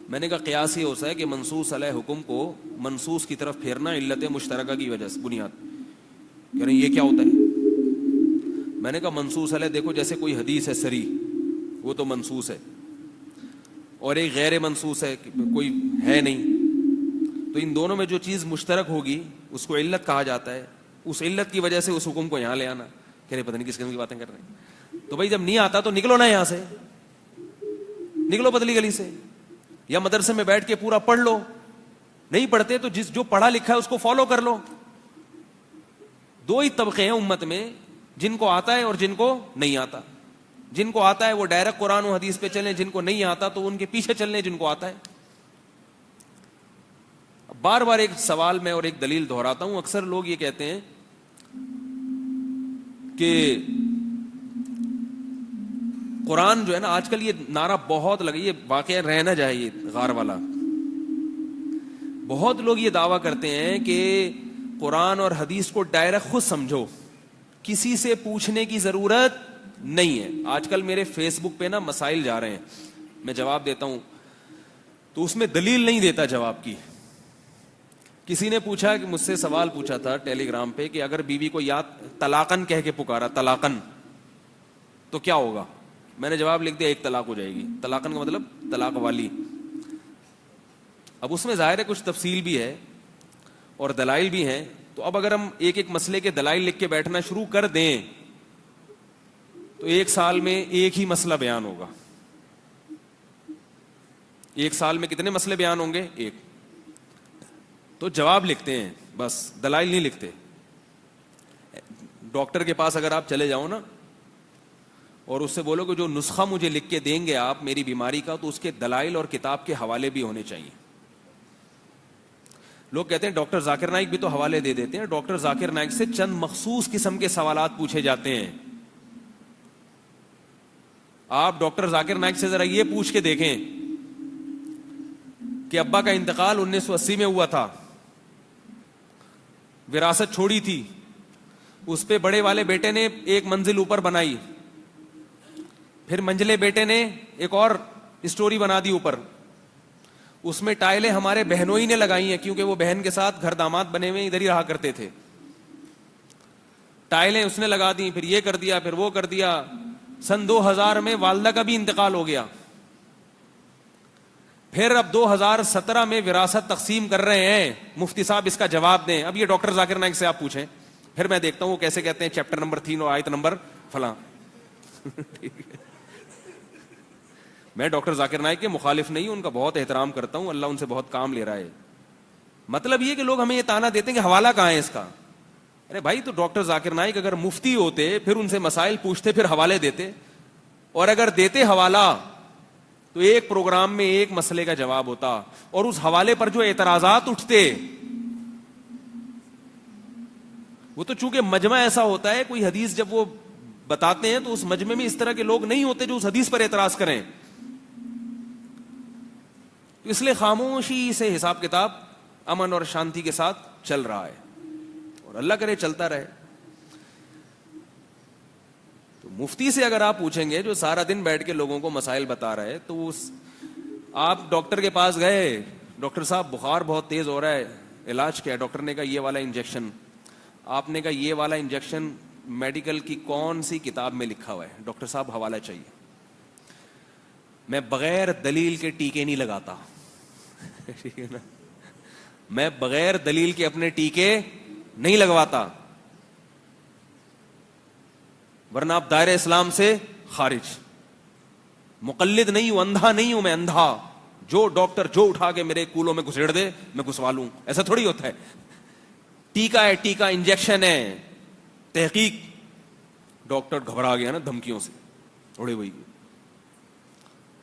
میں نے کہا قیاس یہ ہوتا ہے کہ منصوص علیہ حکم کو منصوص کی طرف پھیرنا علت مشترکہ کی وجہ سے بنیاد. کہہ رہے ہیں یہ کیا ہوتا ہے؟ میں نے کہا منصوص علیہ دیکھو جیسے کوئی حدیث ہے سری, وہ تو منصوص ہے, اور ایک غیر منصوص ہے, کوئی ہے نہیں, تو ان دونوں میں جو چیز مشترک ہوگی اس کو علت کہا جاتا ہے. اس علت کی وجہ سے اس حکم کو یہاں لے آنا. کہہ رہے پتہ نہیں کس قسم کی باتیں کر رہے ہیں. تو بھائی جب نہیں آتا تو نکلو نا یہاں سے, نکلو پتلی گلی سے, یا مدرسے میں بیٹھ کے پورا پڑھ لو. نہیں پڑھتے تو جو پڑھا لکھا ہے اس کو فالو کر لو. دو ہی طبقے ہیں امت میں, جن کو آتا ہے اور جن کو نہیں آتا. جن کو آتا ہے وہ ڈائریکٹ قرآن و حدیث پہ چلیں, جن کو نہیں آتا تو ان کے پیچھے چلنے جن کو آتا ہے. بار بار ایک سوال میں اور ایک دلیل دہراتا ہوں. اکثر لوگ یہ کہتے ہیں کہ قرآن جو ہے نا, آج کل یہ نعرہ بہت لگا, یہ واقعہ رہ نہ جائے یہ غار والا. بہت لوگ یہ دعویٰ کرتے ہیں کہ قرآن اور حدیث کو ڈائریکٹ خود سمجھو, کسی سے پوچھنے کی ضرورت نہیں ہے. آج کل میرے فیس بک پہ نا مسائل جا رہے ہیں, میں جواب دیتا ہوں تو اس میں دلیل نہیں دیتا جواب کی. کسی نے پوچھا کہ مجھ سے سوال پوچھا تھا ٹیلی گرام پہ کہ اگر بیوی کو یاد طلاقن کہہ کے پکارا, طلاقن, تو کیا ہوگا؟ میں نے جواب لکھ دیا ایک طلاق ہو جائے گی. طلاقن کا مطلب طلاق والی. اب اس میں ظاہر ہے کچھ تفصیل بھی ہے اور دلائل بھی ہیں. تو اب اگر ہم ایک ایک مسئلے کے دلائل لکھ کے بیٹھنا شروع کر دیں تو ایک سال میں ایک ہی مسئلہ بیان ہوگا. ایک سال میں کتنے مسئلے بیان ہوں گے؟ ایک. تو جواب لکھتے ہیں بس, دلائل نہیں لکھتے. ڈاکٹر کے پاس اگر آپ چلے جاؤ نا اور اس سے بولو کہ جو نسخہ مجھے لکھ کے دیں گے آپ میری بیماری کا, تو اس کے دلائل اور کتاب کے حوالے بھی ہونے چاہیے. لوگ کہتے ہیں ڈاکٹر ذاکر نائک بھی تو حوالے دے دیتے ہیں. ڈاکٹر ذاکر نائک سے چند مخصوص قسم کے سوالات پوچھے جاتے ہیں. آپ ڈاکٹر ذاکر نائک سے ذرا یہ پوچھ کے دیکھیں کہ ابا کا انتقال 1980 میں ہوا تھا, وراثت چھوڑی تھی, اس پہ بڑے والے بیٹے نے ایک منزل اوپر بنائی, پھر منجلے بیٹے نے ایک اور اسٹوری بنا دی اوپر, اس میں ٹائلیں ہمارے بہنوں ہی نے لگائی ہیں کیونکہ وہ بہن کے ساتھ گھر داماد بنے ہوئے ادھر ہی رہا کرتے تھے. ٹائلیں اس نے لگا دی, پھر یہ کر دیا, پھر وہ کر دیا. سن 2000 میں والدہ کا بھی انتقال ہو گیا. پھر اب 2017 میں وراثت تقسیم کر رہے ہیں, مفتی صاحب اس کا جواب دیں. اب یہ ڈاکٹر ذاکر نائک سے آپ پوچھیں, پھر میں دیکھتا ہوں وہ کیسے کہتے ہیں چیپٹر نمبر 3 اور آیت نمبر فلاں. میں ڈاکٹر ذاکر نائک کے مخالف نہیں ہوں, ان کا بہت احترام کرتا ہوں, اللہ ان سے بہت کام لے رہا ہے. مطلب یہ کہ لوگ ہمیں یہ تانا دیتے ہیں کہ حوالہ کہاں ہے اس کا. ارے بھائی, تو ڈاکٹر ذاکر نائک اگر مفتی ہوتے پھر ان سے مسائل پوچھتے, پھر حوالے دیتے, اور اگر دیتے حوالہ تو ایک پروگرام میں ایک مسئلے کا جواب ہوتا, اور اس حوالے پر جو اعتراضات اٹھتے وہ تو چونکہ مجمع ایسا ہوتا ہے, کوئی حدیث جب وہ بتاتے ہیں تو اس مجمع میں اس طرح کے لوگ نہیں ہوتے جو اس حدیث پر اعتراض کریں. اس لیے خاموشی سے حساب کتاب امن اور شانتی کے ساتھ چل رہا ہے, اور اللہ کرے چلتا رہے. تو مفتی سے اگر آپ پوچھیں گے جو سارا دن بیٹھ کے لوگوں کو مسائل بتا رہا ہے, تو آپ ڈاکٹر کے پاس گئے, ڈاکٹر صاحب بخار بہت تیز ہو رہا ہے, علاج کیا ہے؟ ڈاکٹر نے کہا یہ والا انجیکشن. آپ نے کہا یہ والا انجیکشن میڈیکل کی کون سی کتاب میں لکھا ہوا ہے؟ ڈاکٹر صاحب حوالہ چاہیے. میں بغیر دلیل کے ٹیکے نہیں لگاتا. ٹھیک ہے نا, میں بغیر دلیل کے اپنے ٹیکے نہیں لگواتا, ورنہ آپ دائرہ اسلام سے خارج. مقلد نہیں ہوں, اندھا نہیں ہوں میں, اندھا جو ڈاکٹر جو اٹھا کے میرے کولوں میں گھسیڑ دے میں گھسوا لوں, ایسا تھوڑی ہوتا ہے. ٹیکا ہے, ٹیکا انجیکشن ہے, تحقیق. ڈاکٹر گھبرا گیا نا دھمکیوں سے, اڑے ہوئی,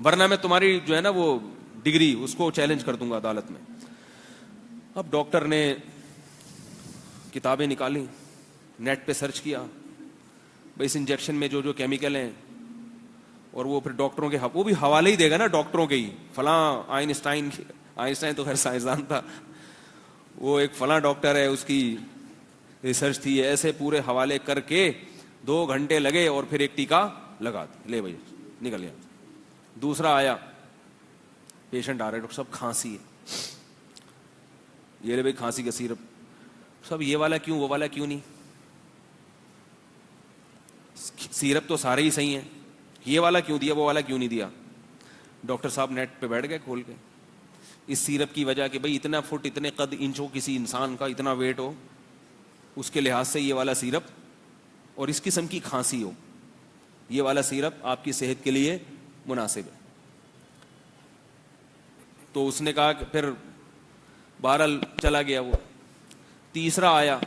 ورنہ میں تمہاری جو ہے نا وہ ڈگری اس کو چیلنج کر دوں گا عدالت میں. اب ڈاکٹر نے کتابیں نکالی, نیٹ پہ سرچ کیا, بھائی اس انجیکشن میں جو جو کیمیکل ہیں, اور وہ پھر ڈاکٹروں کے وہ بھی حوالے ہی دے گا نا ڈاکٹروں کے ہی, فلاں آئنسٹائن تو خیر سائنسدان تھا, وہ ایک فلاں ڈاکٹر ہے, اس کی ریسرچ تھی, ایسے پورے حوالے کر کے 2 گھنٹے لگے اور پھر ایک ٹیکا لگا دیا, لے بھائی نکل گیا. دوسرا آیا, پیشنٹ آ رہا ہے, ڈاکٹر صاحب کھانسی ہے, یہ لے بھائی کھانسی کا سیرپ. صاحب یہ والا کیوں, وہ والا کیوں نہیں؟ سیرپ تو سارے ہی صحیح ہیں, یہ والا کیوں دیا, وہ والا کیوں نہیں دیا؟ ڈاکٹر صاحب نیٹ پہ بیٹھ گئے کھول کے, اس سیرپ کی وجہ کہ بھائی اتنا فٹ اتنے قد انچ ہو کسی انسان کا, اتنا ویٹ ہو, اس کے لحاظ سے یہ والا سیرپ, اور اس قسم کی کھانسی ہو, یہ والا سیرپ آپ کی صحت کے لیے مناسب ہے. تو اس نے کہا کہ پھر بہرحال چلا گیا وہ. تیسرا آیا,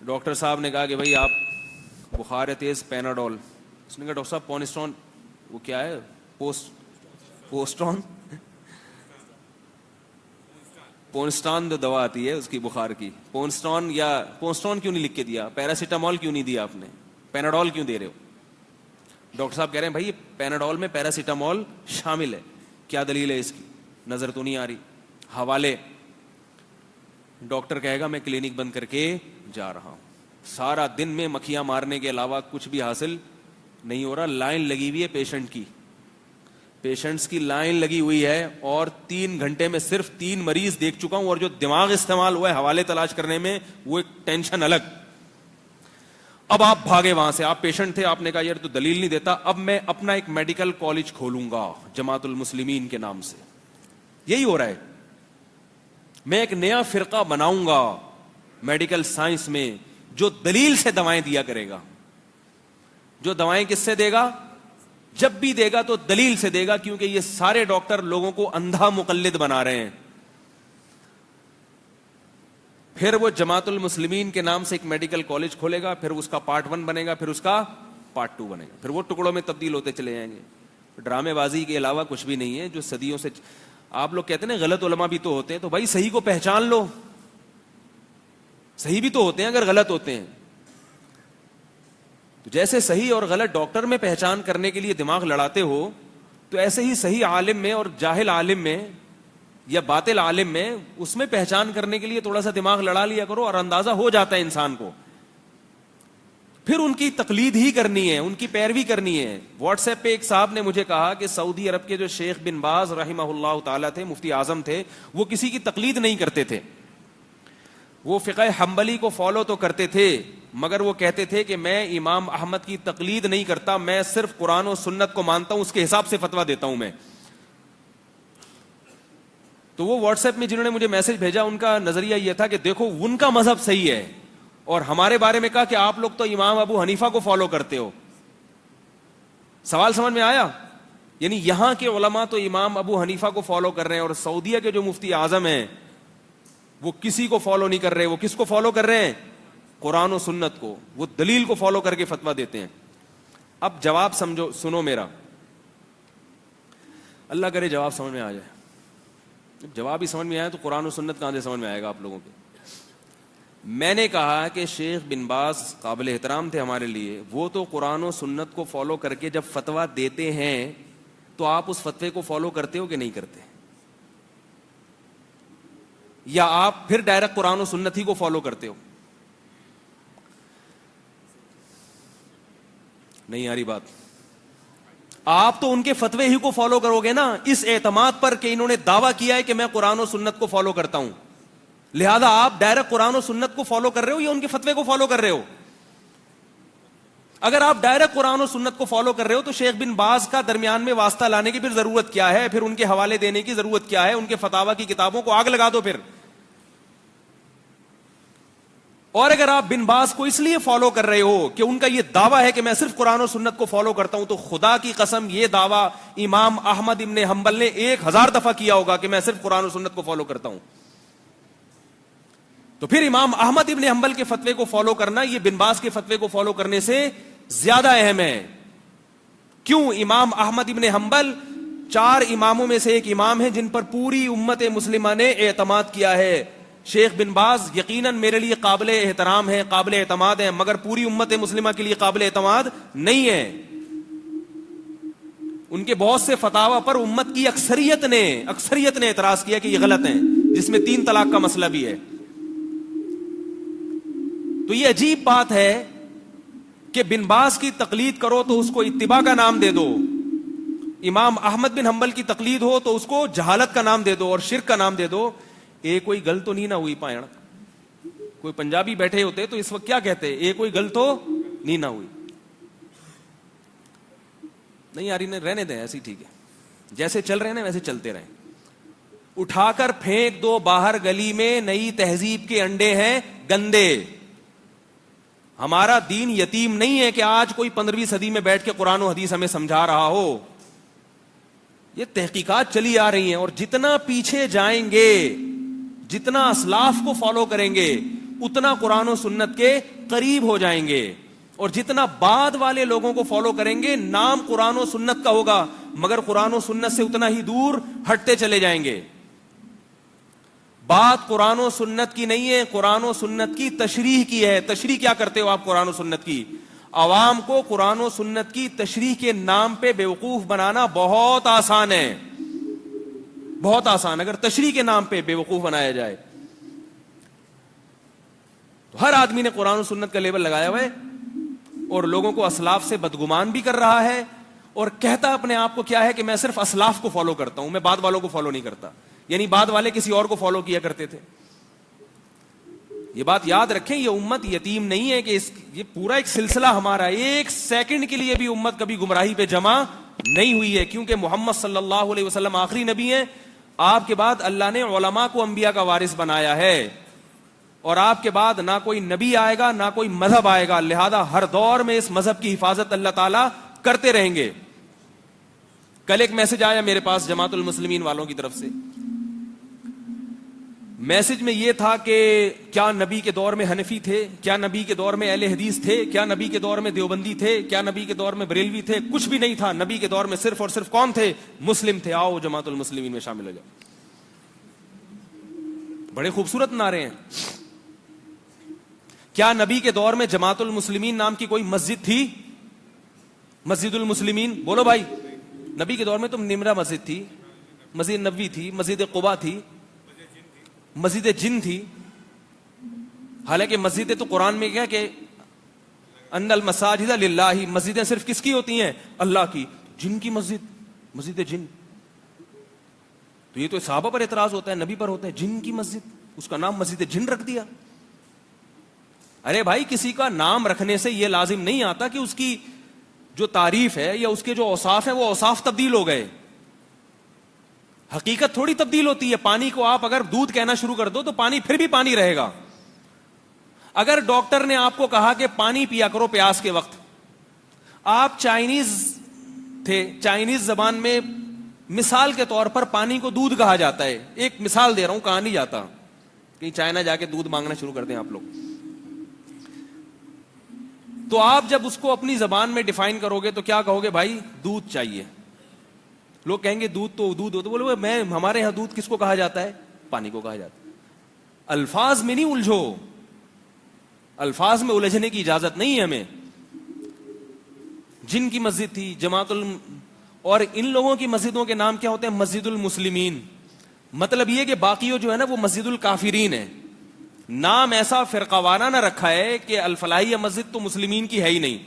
ڈاکٹر صاحب نے کہا کہ بھائی آپ بخار تیز, پیناڈول. اس نے کہا ڈاکٹر صاحب پونسٹون, وہ کیا ہے, پونسٹان جو دوا آتی ہے اس کی بخار کی, پونسٹون کیوں نہیں لکھ کے دیا, پیراسیٹامول کیوں نہیں دیا آپ نے, پیناڈول کیوں دے رہے ہو؟ ڈاکٹر صاحب کہہ رہے ہیں بھائی پیناڈول میں پیراسیٹامول شامل ہے, کیا دلیل ہے اس کی, نظر تو نہیں آ رہی. حوالے, ڈاکٹر کہے گا میں کلینک بند کر کے جا رہا ہوں, سارا دن میں مکھیاں مارنے کے علاوہ کچھ بھی حاصل نہیں ہو رہا. لائن لگی ہوئی ہے پیشنٹ کی, پیشنٹس کی لائن لگی ہوئی ہے, اور 3 گھنٹے میں صرف 3 مریض دیکھ چکا ہوں, اور جو دماغ استعمال ہوا ہے حوالے تلاش کرنے میں وہ ایک ٹینشن الگ. اب آپ بھاگے وہاں سے, آپ پیشنٹ تھے, آپ نے کہا یار تو دلیل نہیں دیتا, اب میں اپنا ایک میڈیکل کالج کھولوں گا جماعت المسلمین کے نام سے. یہی ہو رہا ہے, میں ایک نیا فرقہ بناؤں گا میڈیکل سائنس میں جو دلیل سے دوائیں دیا کرے گا. جو دوائیں کس سے دے گا؟ جب بھی دے گا تو دلیل سے دے گا, کیونکہ یہ سارے ڈاکٹر لوگوں کو اندھا مقلد بنا رہے ہیں. پھر وہ جماعت المسلمین کے نام سے ایک میڈیکل کالج کھولے گا, پھر اس کا پارٹ 1 بنے گا, پھر اس کا پارٹ 2 بنے گا, پھر وہ ٹکڑوں میں تبدیل ہوتے چلے جائیں گے. ڈرامے بازی کے علاوہ کچھ بھی نہیں ہے جو صدیوں سے. آپ لوگ کہتے ہیں نا غلط علماء بھی تو ہوتے ہیں, تو بھائی صحیح کو پہچان لو, صحیح بھی تو ہوتے ہیں اگر غلط ہوتے ہیں. تو جیسے صحیح اور غلط ڈاکٹر میں پہچان کرنے کے لیے دماغ لڑاتے ہو, تو ایسے ہی صحیح عالم میں اور جاہل عالم میں یا باطل عالم میں, اس میں پہچان کرنے کے لیے تھوڑا سا دماغ لڑا لیا کرو, اور اندازہ ہو جاتا ہے انسان کو. پھر ان کی تقلید ہی کرنی ہے, ان کی پیروی کرنی ہے. واٹس ایپ پہ ایک صاحب نے مجھے کہا کہ سعودی عرب کے جو شیخ بن باز رحمہ اللہ تعالیٰ تھے, مفتی اعظم تھے, وہ کسی کی تقلید نہیں کرتے تھے. وہ فقہ حنبلی کو فالو تو کرتے تھے, مگر وہ کہتے تھے کہ میں امام احمد کی تقلید نہیں کرتا, میں صرف قرآن و سنت کو مانتا ہوں, اس کے حساب سے فتویٰ دیتا ہوں میں. تو وہ واٹس ایپ میں جنہوں نے مجھے میسج بھیجا, ان کا نظریہ یہ تھا کہ دیکھو ان کا مذہب صحیح ہے, اور ہمارے بارے میں کہا کہ آپ لوگ تو امام ابو حنیفہ کو فالو کرتے ہو. سوال سمجھ میں آیا؟ یعنی یہاں کے علماء تو امام ابو حنیفہ کو فالو کر رہے ہیں, اور سعودیہ کے جو مفتی اعظم ہیں وہ کسی کو فالو نہیں کر رہے. وہ کس کو فالو کر رہے ہیں؟ قرآن و سنت کو. وہ دلیل کو فالو کر کے فتویٰ دیتے ہیں. اب جواب سمجھو, سنو میرا, اللہ کرے جواب سمجھ میں آ جائے. جواب ہی سمجھ میں آیا تو قرآن و سنت کہاں سے سمجھ میں آئے گا آپ لوگوں کے؟ میں نے کہا کہ شیخ بن باز قابل احترام تھے ہمارے لیے, وہ تو قرآن و سنت کو فالو کر کے جب فتویٰ دیتے ہیں تو آپ اس فتوے کو فالو کرتے ہو کہ نہیں کرتے؟ یا آپ پھر ڈائریکٹ قرآن و سنت ہی کو فالو کرتے ہو؟ نہیں آ رہی بات. آپ تو ان کے فتوے ہی کو فالو کرو گے نا, اس اعتماد پر کہ انہوں نے دعویٰ کیا ہے کہ میں قرآن و سنت کو فالو کرتا ہوں. لہذا آپ ڈائریکٹ قرآن و سنت کو فالو کر رہے ہو یا ان کے فتوے کو فالو کر رہے ہو؟ اگر آپ ڈائریکٹ قرآن و سنت کو فالو کر رہے ہو تو شیخ بن باز کا درمیان میں واسطہ لانے کی پھر ضرورت کیا ہے؟ پھر ان کے حوالے دینے کی ضرورت کیا ہے؟ ان کے فتاوی کی کتابوں کو آگ لگا دو پھر. اور اگر آپ بن باز کو اس لیے فالو کر رہے ہو کہ ان کا یہ دعویٰ ہے کہ میں صرف قرآن و سنت کو فالو کرتا ہوں, تو خدا کی قسم یہ دعویٰ امام احمد ابن حنبل نے 1000 دفعہ کیا ہوگا کہ میں صرف قرآن و سنت کو فالو کرتا ہوں. تو پھر امام احمد ابن حنبل کے فتوے کو فالو کرنا یہ بن باز کے فتوے کو فالو کرنے سے زیادہ اہم ہے. کیوں؟ امام احمد ابن حنبل 4 اماموں میں سے ایک امام ہیں جن پر پوری امت مسلمہ نے اعتماد کیا ہے. شیخ بن باز یقیناً میرے لیے قابل احترام ہے, قابل اعتماد ہیں, مگر پوری امت مسلمہ کے لیے قابل اعتماد نہیں ہے. ان کے بہت سے فتاوی پر امت کی اکثریت نے اعتراض کیا کہ یہ غلط ہیں, جس میں 3 طلاق کا مسئلہ بھی ہے. تو یہ عجیب بات ہے کہ بن باز کی تقلید کرو تو اس کو اتباع کا نام دے دو, امام احمد بن حنبل کی تقلید ہو تو اس کو جہالت کا نام دے دو اور شرک کا نام دے دو. کوئی گل تو نہیں نہ ہوئی پائیں. کوئی پنجابی بیٹھے ہوتے تو اس وقت کیا کہتے, کوئی گل تو نہیں نہ ہوئی. نہیں یار انہیں رہنے دیں ایسی, ٹھیک ہے جیسے چل رہے ہیں ویسے چلتے رہیں. اٹھا کر پھینک دو باہر گلی میں, نئی تہذیب کے انڈے ہیں گندے. ہمارا دین یتیم نہیں ہے کہ آج کوئی 15ویں صدی میں بیٹھ کے قرآن و حدیث ہمیں سمجھا رہا ہو. یہ تحقیقات چلی آ رہی ہیں, اور جتنا پیچھے جائیں گے, جتنا اسلاف کو فالو کریں گے, اتنا قرآن و سنت کے قریب ہو جائیں گے. اور جتنا بعد والے لوگوں کو فالو کریں گے, نام قرآن و سنت کا ہوگا مگر قرآن و سنت سے اتنا ہی دور ہٹتے چلے جائیں گے. بات قرآن و سنت کی نہیں ہے, قرآن و سنت کی تشریح کی ہے. تشریح کیا کرتے ہو آپ قرآن و سنت کی؟ عوام کو قرآن و سنت کی تشریح کے نام پہ بیوقوف بنانا بہت آسان ہے, بہت آسان. اگر تشریح کے نام پہ بیوقوف بنایا جائے تو ہر آدمی نے قرآن و سنت کا لیبل لگایا ہوا ہے اور لوگوں کو اسلاف سے بدگمان بھی کر رہا ہے, اور کہتا اپنے آپ کو کیا ہے کہ میں صرف اسلاف کو فالو کرتا ہوں, میں بعد والوں کو فالو نہیں کرتا. یعنی بعد والے کسی اور کو فالو کیا کرتے تھے. یہ بات یاد رکھیں, یہ امت یتیم نہیں ہے کہ یہ پورا ایک سلسلہ ہمارا, ایک سیکنڈ کے لیے بھی امت کبھی گمراہی پہ جمع نہیں ہوئی ہے, کیونکہ محمد صلی اللہ علیہ وسلم آخری نبی ہیں. آپ کے بعد اللہ نے علماء کو انبیاء کا وارث بنایا ہے, اور آپ کے بعد نہ کوئی نبی آئے گا نہ کوئی مذہب آئے گا, لہذا ہر دور میں اس مذہب کی حفاظت اللہ تعالیٰ کرتے رہیں گے. کل ایک میسج آیا میرے پاس جماعت المسلمین والوں کی طرف سے. میسج میں یہ تھا کہ کیا نبی کے دور میں حنفی تھے, کیا نبی کے دور میں اہل حدیث تھے, کیا نبی کے دور میں دیوبندی تھے, کیا نبی کے دور میں بریلوی تھے؟ کچھ بھی نہیں تھا. نبی کے دور میں صرف اور صرف کون تھے؟ مسلم تھے. آؤ جماعت المسلمین میں شامل ہو جاؤ. بڑے خوبصورت نعرے ہیں. کیا نبی کے دور میں جماعت المسلمین نام کی کوئی مسجد تھی؟ مسجد المسلمین بولو بھائی. نبی کے دور میں تو نمرہ مسجد تھی, مسجد نبوی تھی, مسجد قباء تھی, مسجد جن تھی. حالانکہ مسجدیں تو قرآن میں کیا کہ ان المساجد للہ, مسجدیں صرف کس کی ہوتی ہیں؟ اللہ کی. جن کی مسجد, مسجد جن. تو یہ تو صحابہ پر اعتراض ہوتا ہے, نبی پر ہوتا ہے. جن کی مسجد, اس کا نام مسجد جن رکھ دیا. ارے بھائی, کسی کا نام رکھنے سے یہ لازم نہیں آتا کہ اس کی جو تعریف ہے یا اس کے جو اوصاف ہیں وہ اوصاف تبدیل ہو گئے. حقیقت تھوڑی تبدیل ہوتی ہے. پانی کو آپ اگر دودھ کہنا شروع کر دو تو پانی پھر بھی پانی رہے گا. اگر ڈاکٹر نے آپ کو کہا کہ پانی پیا کرو پیاس کے وقت, آپ چائنیز تھے, چائنیز زبان میں مثال کے طور پر پانی کو دودھ کہا جاتا ہے. ایک مثال دے رہا ہوں, کہا نہیں جاتا, کہیں چائنا جا کے دودھ مانگنا شروع کر دیں آپ لوگ. تو آپ جب اس کو اپنی زبان میں ڈیفائن کرو گے تو کیا کہو گے؟ بھائی دودھ چاہیے. لوگ کہیں گے دودھ تو دودھ ہوتا, بولے میں ہمارے یہاں دودھ کس کو کہا جاتا ہے؟ پانی کو کہا جاتا ہے. الفاظ میں نہیں الجھو, الفاظ میں الجھنے کی اجازت نہیں ہے ہمیں. جن کی مسجد تھی جماعت اور ان لوگوں کی مسجدوں کے نام کیا ہوتے ہیں؟ مسجد المسلمین. مطلب یہ کہ باقیوں جو ہے نا وہ مسجد الکافرین ہے. نام ایسا فرقہ وارانہ نہ رکھا ہے کہ الفلاحیہ مسجد تو مسلمین کی ہے ہی نہیں.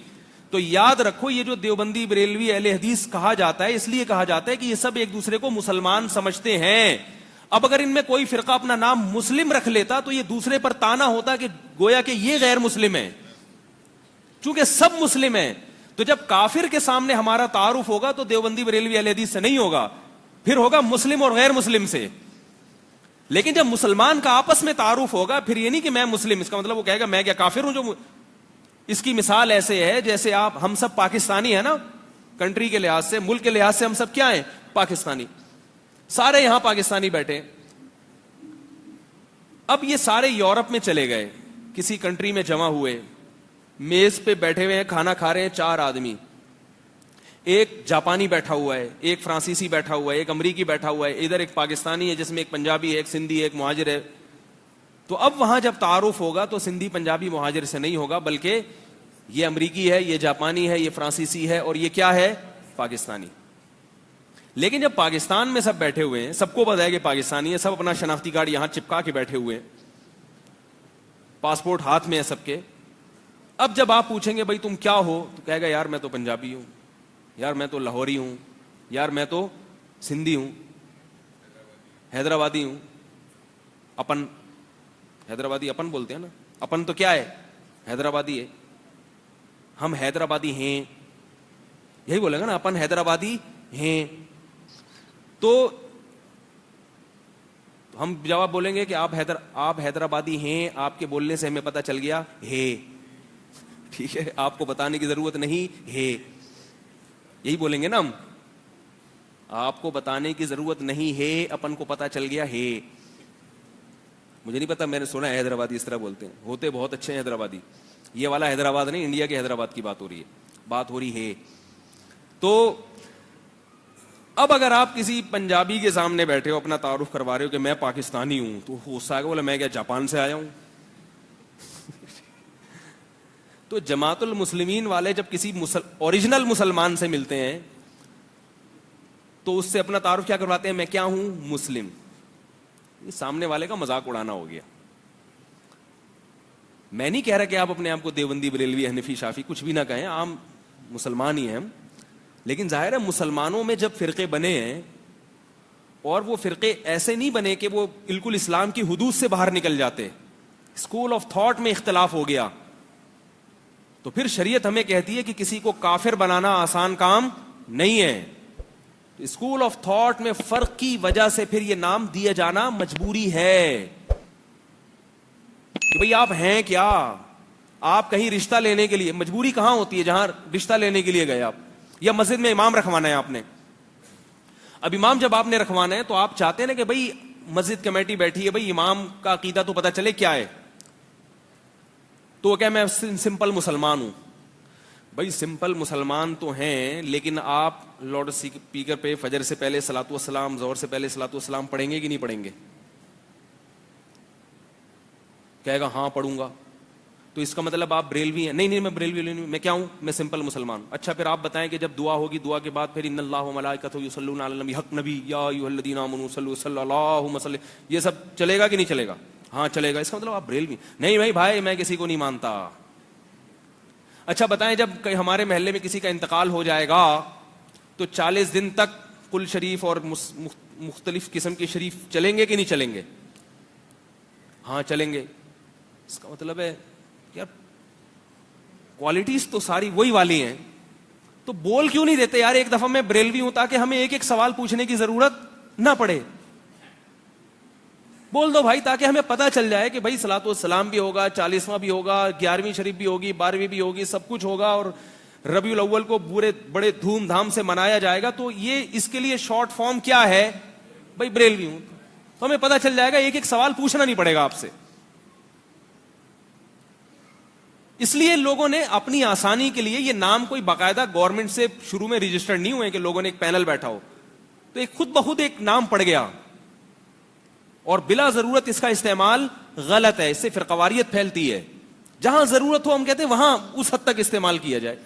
تو یاد رکھو, یہ جو دیوبندی, بریلوی, اہل حدیث کہا جاتا ہے اس لیے کہا جاتا ہے کہ یہ سب ایک دوسرے کو مسلمان سمجھتے ہیں. اب اگر ان میں کوئی فرقہ اپنا نام مسلم رکھ لیتا تو یہ دوسرے پر تانا ہوتا کہ گویا کہ یہ غیر مسلم ہے. چونکہ سب مسلم ہیں, تو جب کافر کے سامنے ہمارا تعارف ہوگا تو دیوبندی, بریلوی, اہل حدیث سے نہیں ہوگا, پھر ہوگا مسلم اور غیر مسلم سے. لیکن جب مسلمان کا آپس میں تعارف ہوگا, پھر یہ نہیں کہ میں مسلم, اس کا مطلب وہ کہے گا میں کیا کافر ہوں. جو اس کی مثال ایسے ہے جیسے ہم سب پاکستانی ہیں نا, کنٹری کے لحاظ سے, ملک کے لحاظ سے ہم سب کیا ہیں؟ پاکستانی. سارے یہاں پاکستانی بیٹھے. اب یہ سارے یورپ میں چلے گئے, کسی کنٹری میں جمع ہوئے, میز پہ بیٹھے ہوئے ہیں, کھانا کھا رہے ہیں 4 آدمی. ایک جاپانی بیٹھا ہوا ہے, ایک فرانسیسی بیٹھا ہوا ہے, ایک امریکی بیٹھا ہوا ہے, ادھر ایک پاکستانی ہے جس میں ایک پنجابی ہے, ایک سندھی ہے, ایک مہاجر ہے. تو اب وہاں جب تعارف ہوگا تو سندھی, پنجابی, مہاجر سے نہیں ہوگا, بلکہ یہ امریکی ہے, یہ جاپانی ہے, یہ فرانسیسی ہے, اور یہ کیا ہے؟ پاکستانی. لیکن جب پاکستان میں سب بیٹھے ہوئے ہیں, سب کو پتا ہے کہ پاکستانی ہے, سب اپنا شناختی کارڈ یہاں چپکا کے بیٹھے ہوئے ہیں, پاسپورٹ ہاتھ میں ہے سب کے, اب جب آپ پوچھیں گے بھائی تم کیا ہو، تو کہے گا یار میں تو پنجابی ہوں، یار میں تو لاہوری ہوں، یار میں تو سندھی ہوں، حیدرآبادی ہوں. اپن حیدرآبادی اپن بولتے ہیں نا، اپن تو کیا ہے؟ حیدرآبادی ہے. ہم حیدرآبادی ہیں، یہی بولے گا نا، اپن حیدرآبادی ہیں. تو ہم جواب بولیں گے کہ آپ حیدرآبادی ہیں، آپ کے بولنے سے ہمیں پتہ چل گیا ہے. ٹھیک ہے، آپ کو بتانے کی ضرورت نہیں ہے، یہی بولیں گے نا ہم. آپ کو بتانے کی ضرورت نہیں ہے، اپن کو پتہ چل گیا ہے. مجھے نہیں پتا، میں نے سنا ہے حیدرآبادی اس طرح بولتے ہیں، ہوتے بہت اچھے ہیں حیدرآبادی. یہ والا حیدرآباد نہیں، انڈیا کے حیدرآباد کی بات ہو رہی ہے، بات ہو رہی ہے. تو اب اگر آپ کسی پنجابی کے سامنے بیٹھے ہو، اپنا تعارف کروا رہے ہو کہ میں پاکستانی ہوں، تو غصہ آ گیا، بولا میں کیا جاپان سے آیا ہوں. تو جماعت المسلمین والے جب کسی اوریجنل مسلمان سے ملتے ہیں تو اس سے اپنا تعارف کیا کرواتے ہیں؟ میں کیا ہوں؟ مسلم. یہ سامنے والے کا مذاق اڑانا ہو گیا. میں نہیں کہہ رہا کہ آپ اپنے آپ کو دیوبندی، بریلوی، حنفی، شافی کچھ بھی نہ کہیں، عام مسلمان ہی ہیں ہم. لیکن ظاہر ہے مسلمانوں میں جب فرقے بنے ہیں، اور وہ فرقے ایسے نہیں بنے کہ وہ بالکل اسلام کی حدود سے باہر نکل جاتے، اسکول آف تھاٹ میں اختلاف ہو گیا، تو پھر شریعت ہمیں کہتی ہے کہ کسی کو کافر بنانا آسان کام نہیں ہے. اسکول آف تھاٹ میں فرق کی وجہ سے پھر یہ نام دیا جانا مجبوری ہے کہ بھئی آپ ہیں کیا. آپ کہیں رشتہ لینے کے لیے، مجبوری کہاں ہوتی ہے؟ جہاں رشتہ لینے کے لیے گئے آپ، یا مسجد میں امام رکھوانا ہے آپ نے. اب امام جب آپ نے رکھوانا ہے تو آپ چاہتے ہیں نا کہ بھئی مسجد کمیٹی بیٹھی ہے، بھئی امام کا عقیدہ تو پتہ چلے کیا ہے. تو کیا میں سمپل مسلمان ہوں؟ بھائی سمپل مسلمان تو ہیں، لیکن آپ لاؤڈ اسپیکر پہ فجر سے پہلے صلاۃ والسلام، ظہر سے پہلے صلاۃ والسلام پڑھیں گے کہ نہیں پڑھیں گے؟ کہے گا ہاں پڑھوں گا. تو اس کا مطلب آپ بریلوی ہیں؟ نہیں میں بریلوی نہیں، میں کیا ہوں؟ میں سمپل مسلمان. اچھا پھر آپ بتائیں کہ جب دعا ہوگی، دعا کے بعد پھر ان اللہ و ملائکتہ یصلون علی النبی، حق نبی یا ایھا الذین آمنوا صلوا صلی اللہم صلی، یہ سب چلے گا کہ نہیں چلے گا؟ ہاں چلے گا. اس کا مطلب آپ بریلوی نہیں. بھائی میں کسی کو نہیں مانتا. اچھا بتائیں جب ہمارے محلے میں کسی کا انتقال ہو جائے گا تو 40 دن تک کل شریف اور مختلف قسم کے شریف چلیں گے کہ نہیں چلیں گے؟ ہاں چلیں گے. اس کا مطلب ہے یار کوالٹیز تو ساری وہی والی ہیں، تو بول کیوں نہیں دیتے یار ایک دفعہ میں بریلوی ہوں، تاکہ ہمیں ایک ایک سوال پوچھنے کی ضرورت نہ پڑے. بول دو بھائی، تاکہ ہمیں پتہ چل جائے کہ بھائی صلاۃ والسلام بھی ہوگا، 40واں بھی ہوگا، 11ویں شریف بھی ہوگی، 12ویں بھی ہوگی، سب کچھ ہوگا، اور ربیع الاول کو بڑے دھوم دھام سے منایا جائے گا. تو یہ اس کے لیے شارٹ فارم کیا ہے؟ بھائی بریلوی ہوں. تو ہمیں پتہ چل جائے گا، ایک ایک سوال پوچھنا نہیں پڑے گا آپ سے. اس لیے لوگوں نے اپنی آسانی کے لیے یہ نام کوئی باقاعدہ گورنمنٹ سے شروع میں رجسٹرڈ نہیں ہوئے کہ لوگوں نے ایک پینل بیٹھا ہو، تو ایک خود بخود ایک نام پڑ گیا، اور بلا ضرورت اس کا استعمال غلط ہے. اس سے فرقواریت پھیلتی ہے. جہاں ضرورت ہو ہم کہتے ہیں وہاں اس حد تک استعمال کیا جائے.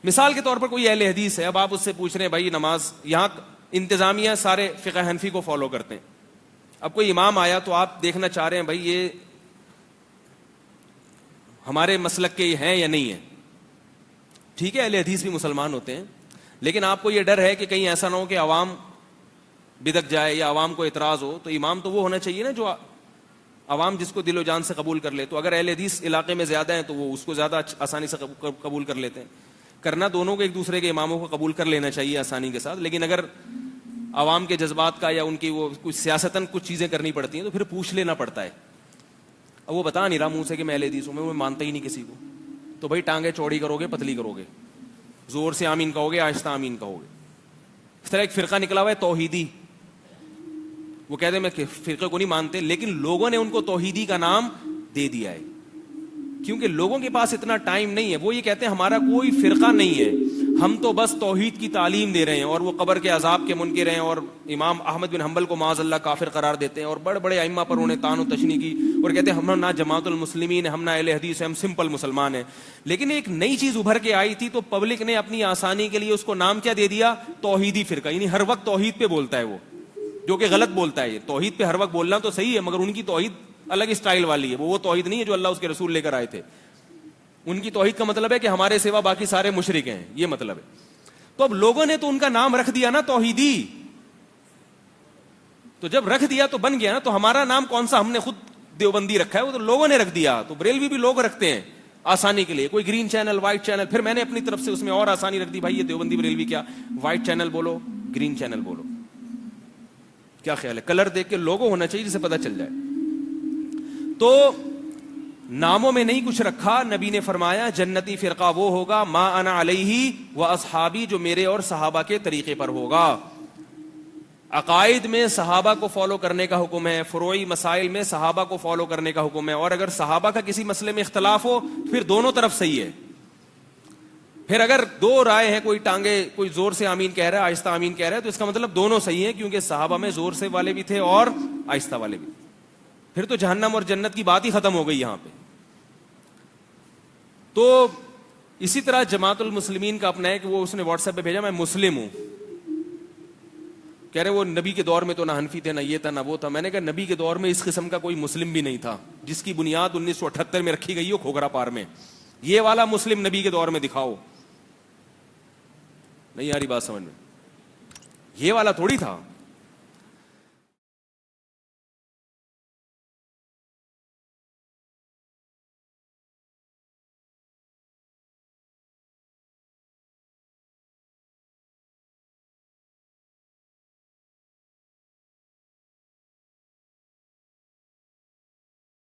مثال کے طور پر کوئی اہل حدیث ہے، اب آپ اس سے پوچھ رہے ہیں بھائی نماز، یہاں انتظامیہ سارے فقہ حنفی کو فالو کرتے ہیں. اب کوئی امام آیا تو آپ دیکھنا چاہ رہے ہیں بھائی یہ ہمارے مسلک کے ہیں یا نہیں ہے. ٹھیک ہے اہل حدیث بھی مسلمان ہوتے ہیں، لیکن آپ کو یہ ڈر ہے کہ کہیں ایسا نہ ہو کہ عوام بدک جائے یا عوام کو اعتراض ہو. تو امام تو وہ ہونا چاہیے نا جو عوام جس کو دل و جان سے قبول کر لے. تو اگر اہل حدیث علاقے میں زیادہ ہیں تو وہ اس کو زیادہ آسانی سے قبول کر لیتے ہیں. کرنا دونوں کو ایک دوسرے کے اماموں کو قبول کر لینا چاہیے آسانی کے ساتھ. لیکن اگر عوام کے جذبات کا یا ان کی وہ کچھ سیاستاً کچھ چیزیں کرنی پڑتی ہیں تو پھر پوچھ لینا پڑتا ہے. اب وہ بتا نہیں رہا منہ سے کہ میں اہل حدیث ہوں، میں مانتا ہی نہیں کسی کو. تو بھائی ٹانگیں چوڑی کرو گے پتلی کرو گے، زور سے آمین کہو گے آہستہ آمین کہو گے. اس طرح ایک فرقہ نکلا ہوا ہے توحیدی، وہ کہتے ہیں میں فرقے کو نہیں مانتے، لیکن لوگوں نے ان کو توحیدی کا نام دے دیا ہے کیونکہ لوگوں کے پاس اتنا ٹائم نہیں ہے. وہ یہ کہتے ہیں ہمارا کوئی فرقہ نہیں ہے، ہم تو بس توحید کی تعلیم دے رہے ہیں. اور وہ قبر کے عذاب کے منکر ہیں، اور امام احمد بن حنبل کو معاذ اللہ کافر قرار دیتے ہیں، اور بڑے بڑے ائمہ پر انہیں طعن و تشنیع کی، اور کہتے ہیں ہم نہ جماعت المسلمین، ہم نہ اہل حدیث ہیں، ہم سمپل مسلمان ہیں. لیکن ایک نئی چیز ابھر کے آئی تھی تو پبلک نے اپنی آسانی کے لیے اس کو نام کیا دے دیا؟ توحیدی فرقہ. یعنی ہر وقت توحید پہ بولتا ہے وہ، جو کہ غلط بولتا ہے. یہ توحید پہ ہر وقت بولنا تو صحیح ہے، مگر ان کی توحید الگ اسٹائل والی ہے, وہ توحید نہیں ہے جو اللہ اس کے رسول لے کر آئے تھے. ان کی توحید کا مطلب ہے کہ ہمارے سوا باقی سارے مشرک ہیں, یہ مطلب ہے. تو اب لوگوں نے تو ان کا نام رکھ دیا نا توحیدی, تو جب رکھ دیا تو بن گیا نا. تو ہمارا نام کون سا, ہم نے خود دیوبندی رکھا ہے, وہ تو لوگوں نے رکھ دیا. تو بریلوی بھی لوگ رکھتے ہیں آسانی کے لیے, کوئی گرین چینل, وائٹ چینل. پھر میں نے اپنی طرف سے اس میں اور آسانی رکھ دی, بھائی یہ دیوبندی بریلوی کیا, وائٹ چینل بولو, گرین چینل بولو. کیا خیال ہے, کلر دیکھ کے لوگو ہونا چاہیے جسے پتا چل جائے. تو ناموں میں نہیں کچھ رکھا. نبی نے فرمایا جنتی فرقہ وہ ہوگا ما انا علیہ و اصحابی, جو میرے اور صحابہ کے طریقے پر ہوگا. عقائد میں صحابہ کو فالو کرنے کا حکم ہے, فروعی مسائل میں صحابہ کو فالو کرنے کا حکم ہے. اور اگر صحابہ کا کسی مسئلے میں اختلاف ہو پھر دونوں طرف صحیح ہے. پھر اگر دو رائے ہیں, کوئی ٹانگے, کوئی زور سے آمین کہہ رہا ہے, آہستہ آمین کہہ رہا ہے, تو اس کا مطلب دونوں صحیح ہیں, کیونکہ صحابہ میں زور سے والے بھی تھے اور آہستہ والے بھی. پھر تو جہنم اور جنت کی بات ہی ختم ہو گئی یہاں پہ. تو اسی طرح جماعت المسلمین کا اپنا ہے کہ وہ اس نے واٹس ایپ پہ بھیجا میں مسلم ہوں, کہہ رہے وہ نبی کے دور میں تو نہ حنفی تھے, نہ یہ تھا, نہ وہ تھا. میں نے کہا نبی کے دور میں اس قسم کا کوئی مسلم بھی نہیں تھا جس کی بنیاد 1978 میں رکھی گئی ہو کھوکھرا پار میں. یہ والا مسلم نبی کے دور میں دکھاؤ. نہیں آ رہی بات سمجھ میں, یہ والا تھوڑی تھا.